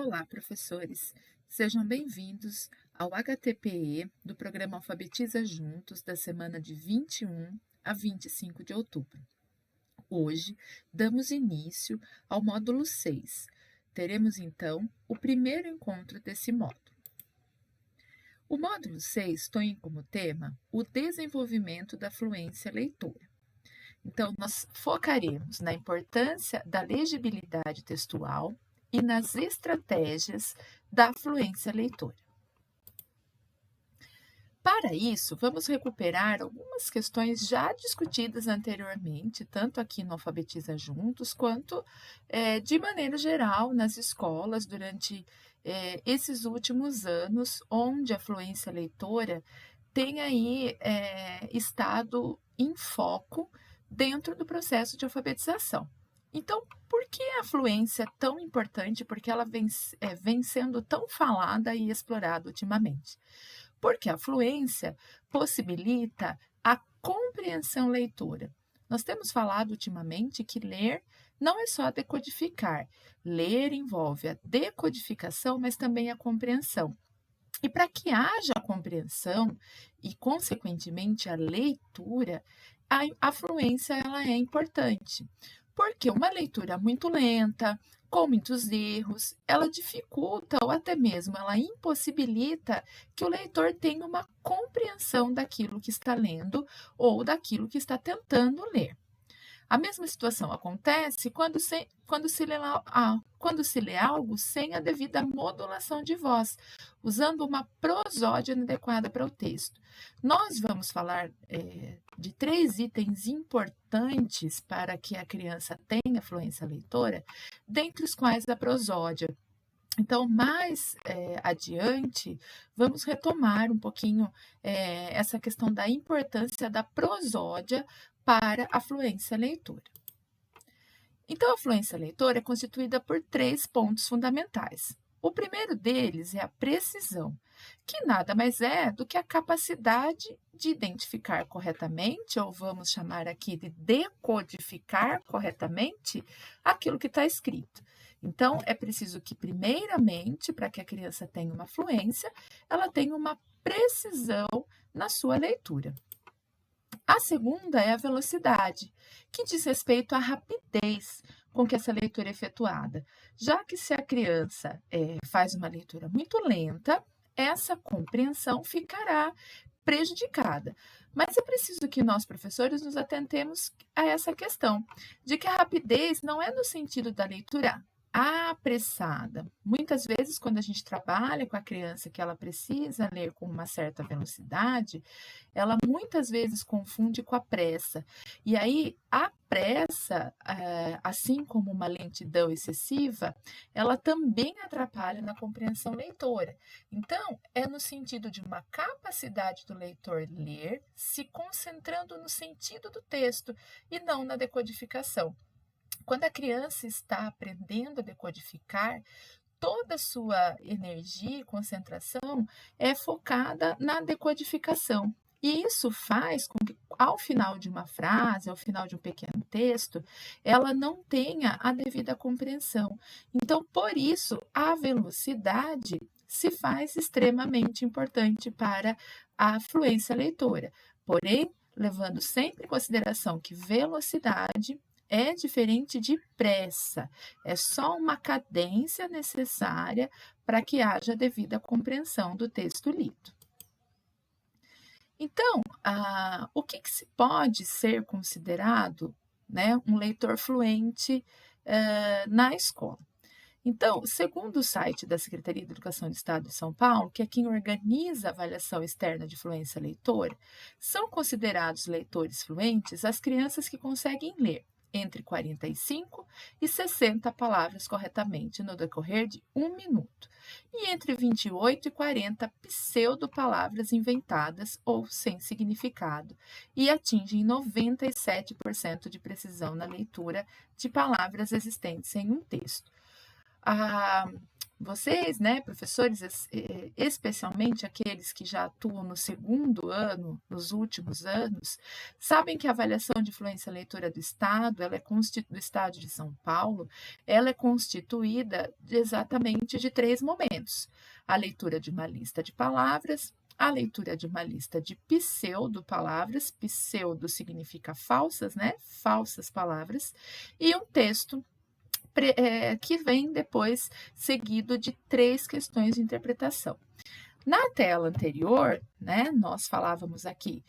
Olá, professores! Sejam bem-vindos ao HTPE do programa Alfabetiza Juntos da semana de 21 a 25 de outubro. Hoje, damos início ao módulo 6. Teremos, então, o primeiro encontro desse módulo. O módulo 6 tem como tema o desenvolvimento da fluência leitora. Então, nós focaremos na importância da legibilidade textual e nas estratégias da fluência leitora. Para isso, vamos recuperar algumas questões já discutidas anteriormente, tanto aqui no Alfabetiza Juntos, quanto de maneira geral nas escolas durante esses últimos anos, onde a fluência leitora tem aí estado em foco dentro do processo de alfabetização. Então, por que a fluência é tão importante? Porque ela vem sendo tão falada e explorada ultimamente? Porque a fluência possibilita a compreensão leitora. Nós temos falado ultimamente que ler não é só decodificar. Ler envolve a decodificação, mas também a compreensão. E para que haja a compreensão e, consequentemente, a leitura, a fluência ela é importante. Porque uma leitura muito lenta, com muitos erros, ela dificulta ou até mesmo ela impossibilita que o leitor tenha uma compreensão daquilo que está lendo ou daquilo que está tentando ler. A mesma situação acontece quando se lê algo sem a devida modulação de voz, usando uma prosódia inadequada para o texto. Nós vamos falar de 3 itens importantes para que a criança tenha fluência leitora, dentre os quais a prosódia. Então, mais adiante, vamos retomar um pouquinho essa questão da importância da prosódia para a fluência leitora. Então, a fluência leitora é constituída por 3 pontos fundamentais. O primeiro deles é a precisão, que nada mais é do que a capacidade de identificar corretamente, ou vamos chamar aqui de decodificar corretamente, aquilo que está escrito. Então, é preciso que, primeiramente, para que a criança tenha uma fluência, ela tenha uma precisão na sua leitura. A segunda é a velocidade, que diz respeito à rapidez com que essa leitura é efetuada, já que se a criança faz uma leitura muito lenta, essa compreensão ficará prejudicada. Mas é preciso que nós, professores, nos atentemos a essa questão, de que a rapidez não é no sentido da leitura apressada. Muitas vezes, quando a gente trabalha com a criança que ela precisa ler com uma certa velocidade, ela muitas vezes confunde com a pressa. E aí, a pressa, assim como uma lentidão excessiva, ela também atrapalha na compreensão leitora. Então, é no sentido de uma capacidade do leitor ler, se concentrando no sentido do texto e não na decodificação. Quando a criança está aprendendo a decodificar, toda a sua energia e concentração é focada na decodificação. E isso faz com que, ao final de uma frase, ao final de um pequeno texto, ela não tenha a devida compreensão. Então, por isso, a velocidade se faz extremamente importante para a fluência leitora. Porém, levando sempre em consideração que velocidade é diferente de pressa, é só uma cadência necessária para que haja devida compreensão do texto lido. Então, o que se pode ser considerado, né, um leitor fluente na escola? Então, segundo o site da Secretaria de Educação do Estado de São Paulo, que é quem organiza a avaliação externa de fluência leitora, são considerados leitores fluentes as crianças que conseguem ler entre 45 e 60 palavras corretamente no decorrer de 1 minuto, e entre 28 e 40 pseudo-palavras inventadas ou sem significado, e atingem 97% de precisão na leitura de palavras existentes em um texto. Vocês, né, professores, especialmente aqueles que já atuam no segundo ano, nos últimos anos, sabem que a avaliação de fluência leitora do Estado, do Estado de São Paulo, ela é constituída exatamente de 3 momentos: a leitura de uma lista de palavras, a leitura de uma lista de pseudo-palavras, pseudo significa falsas, né? Falsas palavras, e um texto que vem depois seguido de 3 questões de interpretação. Na tela anterior, né, nós falávamos aqui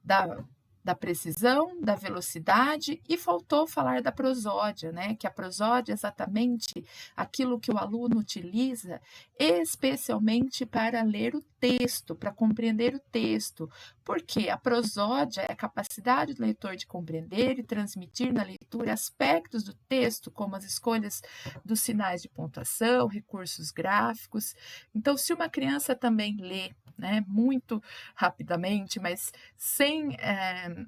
da, da precisão, da velocidade e faltou falar da prosódia, né? Que a prosódia é exatamente aquilo que o aluno utiliza especialmente para ler o texto, para compreender o texto, porque a prosódia é a capacidade do leitor de compreender e transmitir na leitura aspectos do texto, como as escolhas dos sinais de pontuação, recursos gráficos. Então, se uma criança também lê, né, muito rapidamente, mas sem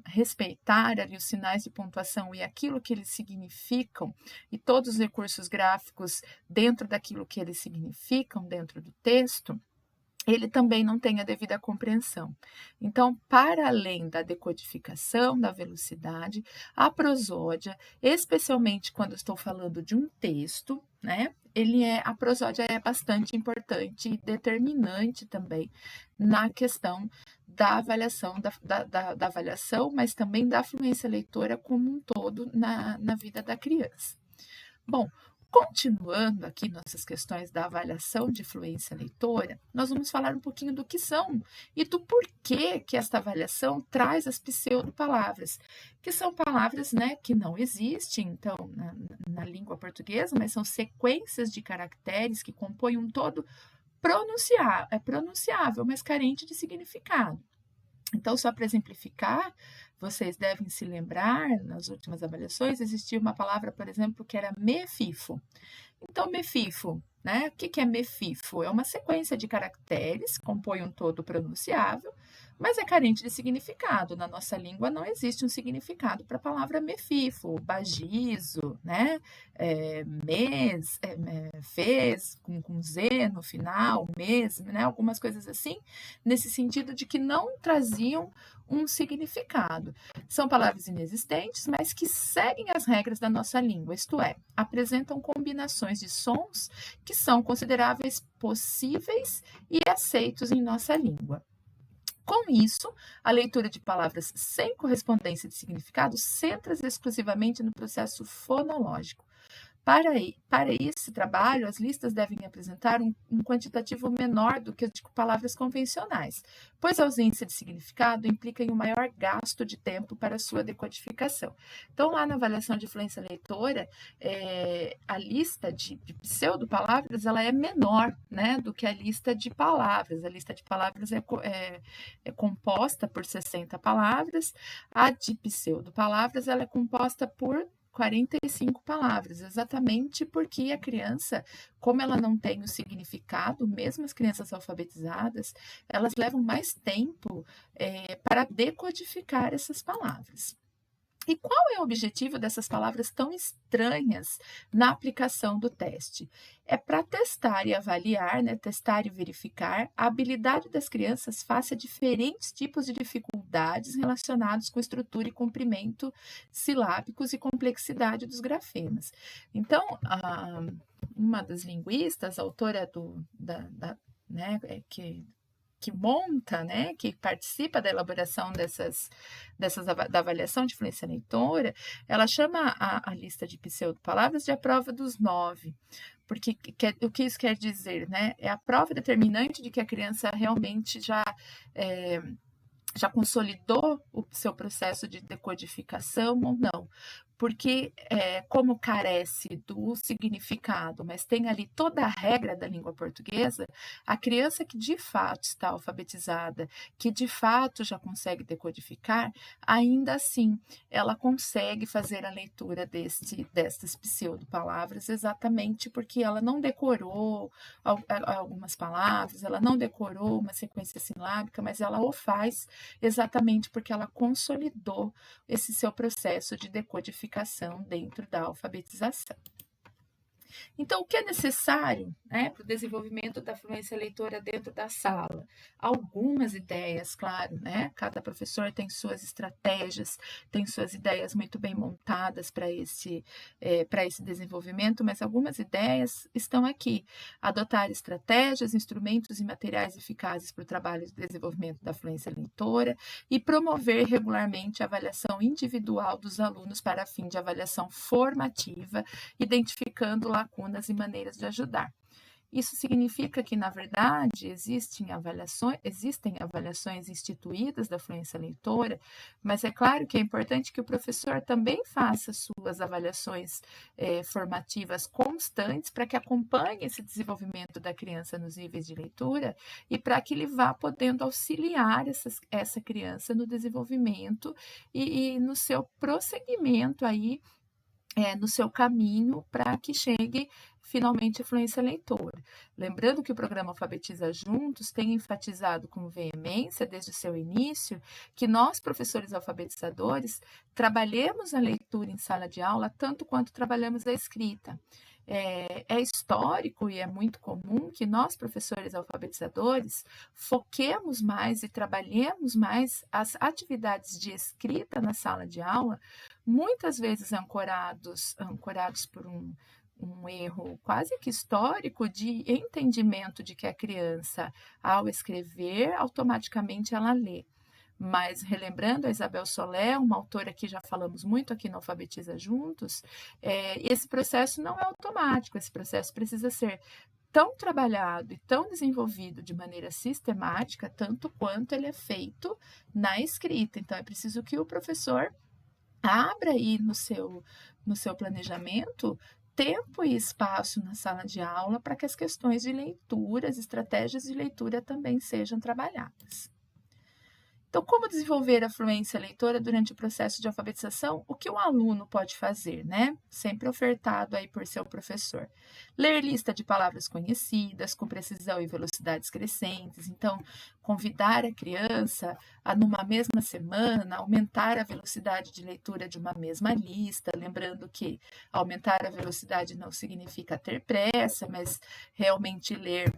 respeitar ali os sinais de pontuação e aquilo que eles significam, e todos os recursos gráficos dentro daquilo que eles significam, dentro do texto, ele também não tem a devida compreensão. Então, para além da decodificação, da velocidade, a prosódia, especialmente quando estou falando de um texto, né? A prosódia é bastante importante e determinante também na questão da avaliação, da avaliação, mas também da fluência leitora como um todo na vida da criança. Bom, continuando aqui nossas questões da avaliação de fluência leitora, nós vamos falar um pouquinho do que são e do porquê que esta avaliação traz as pseudo-palavras, que são palavras, né, que não existem, então, na língua portuguesa, mas são sequências de caracteres que compõem um todo pronunciável, mas carente de significado. Então, só para exemplificar, vocês devem se lembrar, nas últimas avaliações, existia uma palavra, por exemplo, que era mefifo. Então, mefifo, né? O que é mefifo? É uma sequência de caracteres, compõe um todo pronunciável, mas é carente de significado. Na nossa língua não existe um significado para a palavra mefifo, bagizo, né? Fez, com Z no final, mesmo, né? Algumas coisas assim, nesse sentido de que não traziam um significado. São palavras inexistentes, mas que seguem as regras da nossa língua, isto é, apresentam combinações de sons que são consideráveis possíveis e aceitos em nossa língua. Com isso, a leitura de palavras sem correspondência de significado centra-se exclusivamente no processo fonológico. Para esse trabalho, as listas devem apresentar um quantitativo menor do que o de palavras convencionais, pois a ausência de significado implica em um maior gasto de tempo para sua decodificação. Então, lá na avaliação de fluência leitora, a lista de pseudo-palavras ela é menor, né, do que a lista de palavras. A lista de palavras é composta por 60 palavras, a de pseudo-palavras ela é composta por 45 palavras, exatamente porque a criança, como ela não tem o significado, mesmo as crianças alfabetizadas, elas levam mais tempo para decodificar essas palavras. E qual é o objetivo dessas palavras tão estranhas na aplicação do teste? É para testar e avaliar, né, testar e verificar a habilidade das crianças face a diferentes tipos de dificuldades relacionados com estrutura e comprimento silábicos e complexidade dos grafemas. Então, uma das linguistas, autora né, que monta, né, que participa da elaboração da avaliação de fluência leitora, ela chama a lista de pseudo-palavras de a prova dos 9, porque o que isso quer dizer, né? É a prova determinante de que a criança realmente já consolidou o seu processo de decodificação ou não. Porque, como carece do significado, mas tem ali toda a regra da língua portuguesa, a criança que de fato está alfabetizada, que de fato já consegue decodificar, ainda assim, ela consegue fazer a leitura destas pseudo-palavras exatamente porque ela não decorou algumas palavras, ela não decorou uma sequência silábica, mas ela o faz exatamente porque ela consolidou esse seu processo de decodificação dentro da alfabetização. Então, o que é necessário, né, para o desenvolvimento da fluência leitora dentro da sala? Algumas ideias, claro, né? Cada professor tem suas estratégias, tem suas ideias muito bem montadas para esse desenvolvimento, mas algumas ideias estão aqui. Adotar estratégias, instrumentos e materiais eficazes para o trabalho de desenvolvimento da fluência leitora e promover regularmente a avaliação individual dos alunos para fim de avaliação formativa, identificando lacunas e maneiras de ajudar. Isso significa que, na verdade, existem avaliações instituídas da fluência leitora, mas é claro que é importante que o professor também faça suas avaliações formativas constantes para que acompanhe esse desenvolvimento da criança nos níveis de leitura e para que ele vá podendo auxiliar essa criança no desenvolvimento e no seu prosseguimento aí no seu caminho para que chegue finalmente à fluência leitora. Lembrando que o programa Alfabetiza Juntos tem enfatizado com veemência, desde o seu início, que nós, professores alfabetizadores, trabalhemos a leitura em sala de aula tanto quanto trabalhamos a escrita. É histórico e é muito comum que nós, professores alfabetizadores, foquemos mais e trabalhemos mais as atividades de escrita na sala de aula, muitas vezes ancorados por um erro quase que histórico de entendimento de que a criança, ao escrever, automaticamente ela lê. Mas relembrando a Isabel Solé, uma autora que já falamos muito aqui no Alfabetiza Juntos, esse processo não é automático, esse processo precisa ser tão trabalhado e tão desenvolvido de maneira sistemática, tanto quanto ele é feito na escrita. Então, é preciso que o professor abra aí no seu planejamento tempo e espaço na sala de aula para que as questões de leitura, as estratégias de leitura também sejam trabalhadas. Então, como desenvolver a fluência leitora durante o processo de alfabetização? O que o aluno pode fazer, né? Sempre ofertado aí por seu professor. Ler lista de palavras conhecidas, com precisão e velocidades crescentes. Então, convidar a criança a, numa mesma semana, aumentar a velocidade de leitura de uma mesma lista. Lembrando que aumentar a velocidade não significa ter pressa, mas realmente ler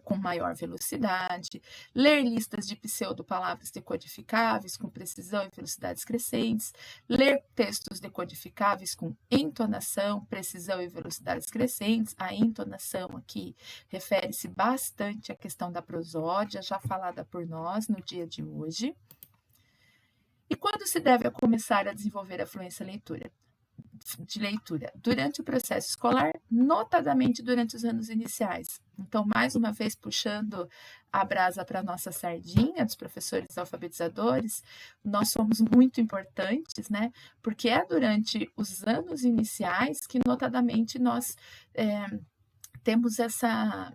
com maior velocidade, ler listas de pseudopalavras decodificáveis com precisão e velocidades crescentes, ler textos decodificáveis com entonação, precisão e velocidades crescentes. A entonação aqui refere-se bastante à questão da prosódia, já falada por nós no dia de hoje. E quando se deve começar a desenvolver a fluência de leitura? Durante o processo escolar, notadamente durante os anos iniciais. Então, mais uma vez, puxando a brasa para a nossa sardinha dos professores alfabetizadores, nós somos muito importantes, né? Porque é durante os anos iniciais que, notadamente, nós temos essa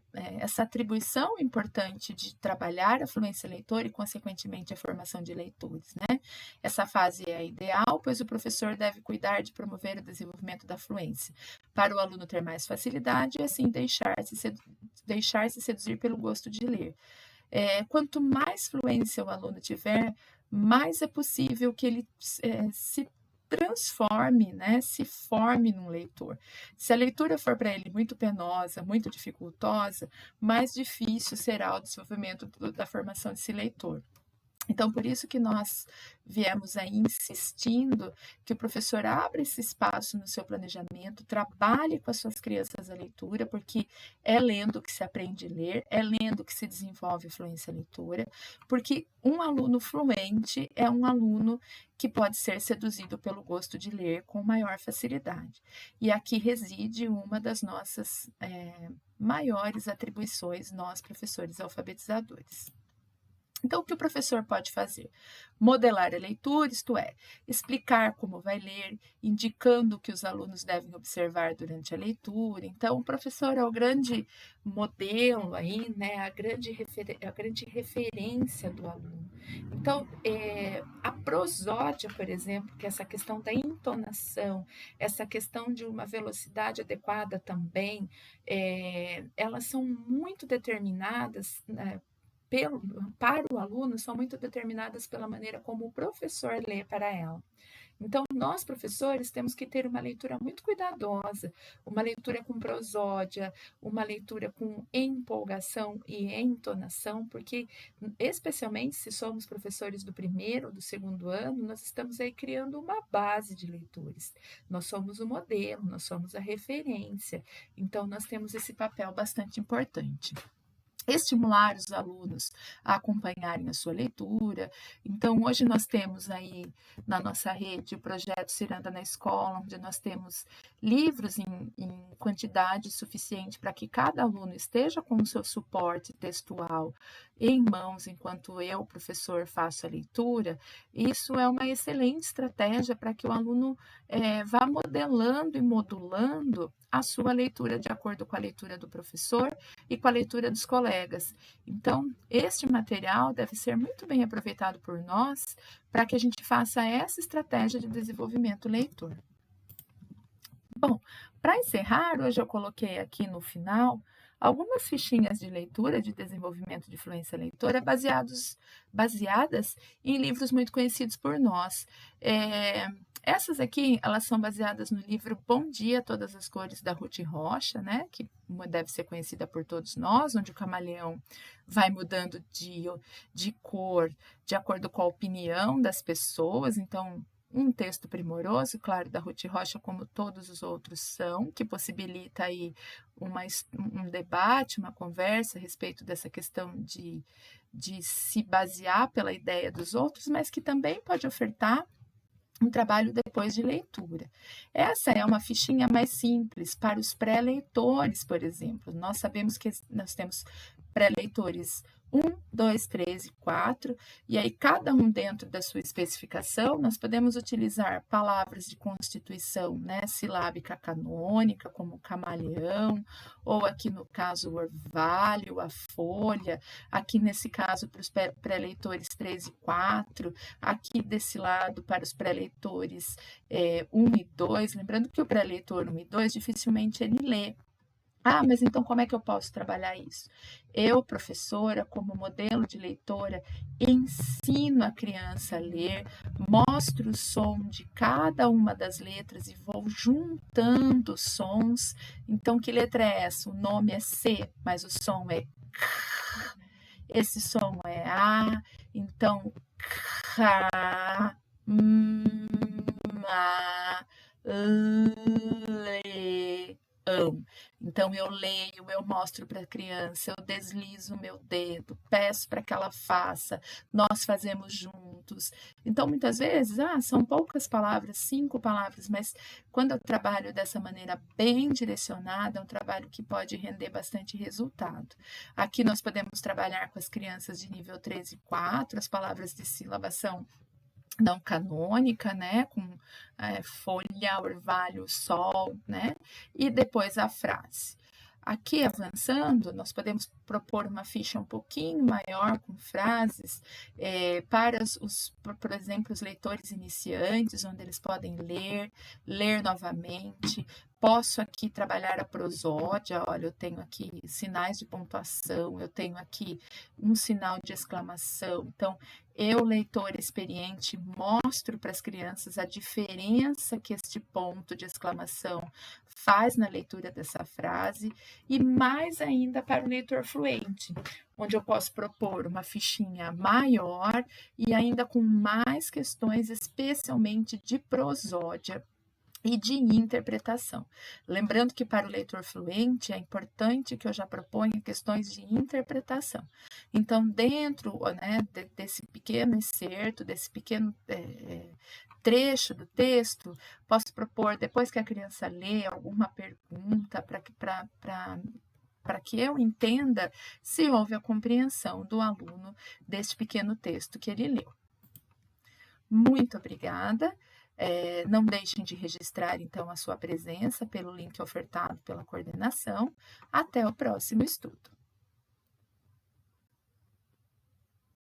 atribuição importante de trabalhar a fluência leitora e, consequentemente, a formação de leitores, né? Essa fase é ideal, pois o professor deve cuidar de promover o desenvolvimento da fluência, para o aluno ter mais facilidade e, assim, deixar-se seduzir pelo gosto de ler. Quanto mais fluência o aluno tiver, mais é possível que ele se transforme, né, se forme num leitor. Se a leitura for para ele muito penosa, muito dificultosa, mais difícil será o desenvolvimento da formação desse leitor. Então, por isso que nós viemos aí insistindo que o professor abra esse espaço no seu planejamento, trabalhe com as suas crianças a leitura, porque é lendo que se aprende a ler, é lendo que se desenvolve a fluência leitora, porque um aluno fluente é um aluno que pode ser seduzido pelo gosto de ler com maior facilidade. E aqui reside uma das nossas maiores atribuições, nós, professores alfabetizadores. Então, o que o professor pode fazer? Modelar a leitura, isto é, explicar como vai ler, indicando o que os alunos devem observar durante a leitura. Então, o professor é o grande modelo aí, né? A grande referência do aluno. Então, a prosódia, por exemplo, que é essa questão da entonação, essa questão de uma velocidade adequada também, elas são muito determinadas, né, para o aluno, são muito determinadas pela maneira como o professor lê para ela. Então, nós, professores, temos que ter uma leitura muito cuidadosa, uma leitura com prosódia, uma leitura com empolgação e entonação, porque, especialmente se somos professores do primeiro ou do segundo ano, nós estamos aí criando uma base de leitores. Nós somos o modelo, nós somos a referência, então nós temos esse papel bastante importante. Estimular os alunos a acompanharem a sua leitura. Então, hoje nós temos aí na nossa rede o projeto Ciranda na Escola, onde nós temos livros em quantidade suficiente para que cada aluno esteja com o seu suporte textual em mãos, enquanto eu, professor, faço a leitura. Isso é uma excelente estratégia para que o aluno vá modelando e modulando a sua leitura de acordo com a leitura do professor e com a leitura dos colegas. Então, este material deve ser muito bem aproveitado por nós para que a gente faça essa estratégia de desenvolvimento leitor. Bom, para encerrar, hoje eu coloquei aqui no final algumas fichinhas de leitura de desenvolvimento de fluência leitora baseadas em livros muito conhecidos por nós. Essas aqui, elas são baseadas no livro Bom Dia, Todas as Cores, da Ruth Rocha, né, que deve ser conhecida por todos nós, onde o camaleão vai mudando de cor de acordo com a opinião das pessoas. Então, um texto primoroso, claro, da Ruth Rocha, como todos os outros são, que possibilita aí um debate, uma conversa a respeito dessa questão de se basear pela ideia dos outros, mas que também pode ofertar um trabalho depois de leitura. Essa é uma fichinha mais simples para os pré-leitores, por exemplo. Nós sabemos que nós temos pré-leitores 1, 2, 3 e 4, e aí cada um dentro da sua especificação, nós podemos utilizar palavras de constituição, né, silábica canônica, como camaleão, ou aqui no caso o orvalho, a folha, aqui nesse caso para os pré-leitores 3 e 4, aqui desse lado para os pré-leitores 1 e 2, lembrando que o pré-leitor 1 e 2 dificilmente ele lê. Mas então como é que eu posso trabalhar isso? Eu, professora, como modelo de leitora, ensino a criança a ler, mostro o som de cada uma das letras e vou juntando sons. Então, que letra é essa? O nome é C, mas o som é K. Esse som é A, então K, A, Le. Então, eu leio, eu mostro para a criança, eu deslizo o meu dedo, peço para que ela faça, nós fazemos juntos. Então, muitas vezes, são poucas palavras, 5 palavras, mas quando eu trabalho dessa maneira bem direcionada, é um trabalho que pode render bastante resultado. Aqui nós podemos trabalhar com as crianças de nível 3 e 4, as palavras de sílabação não canônica, né, com folha, orvalho, sol, né, e depois a frase. Aqui, avançando, nós podemos propor uma ficha um pouquinho maior com frases para por exemplo, os leitores iniciantes, onde eles podem ler novamente. Posso aqui trabalhar a prosódia, olha, eu tenho aqui sinais de pontuação, eu tenho aqui um sinal de exclamação. Então, eu, leitor experiente, mostro para as crianças a diferença que este ponto de exclamação faz na leitura dessa frase, e mais ainda para o leitor fluente, onde eu posso propor uma fichinha maior e ainda com mais questões, especialmente de prosódia e de interpretação. Lembrando que para o leitor fluente é importante que eu já proponha questões de interpretação. Então, dentro, né, desse pequeno excerto, desse pequeno trecho do texto, posso propor, depois que a criança lê, alguma pergunta para que eu entenda se houve a compreensão do aluno deste pequeno texto que ele leu. Muito obrigada. Não deixem de registrar, então, a sua presença pelo link ofertado pela coordenação. Até o próximo estudo.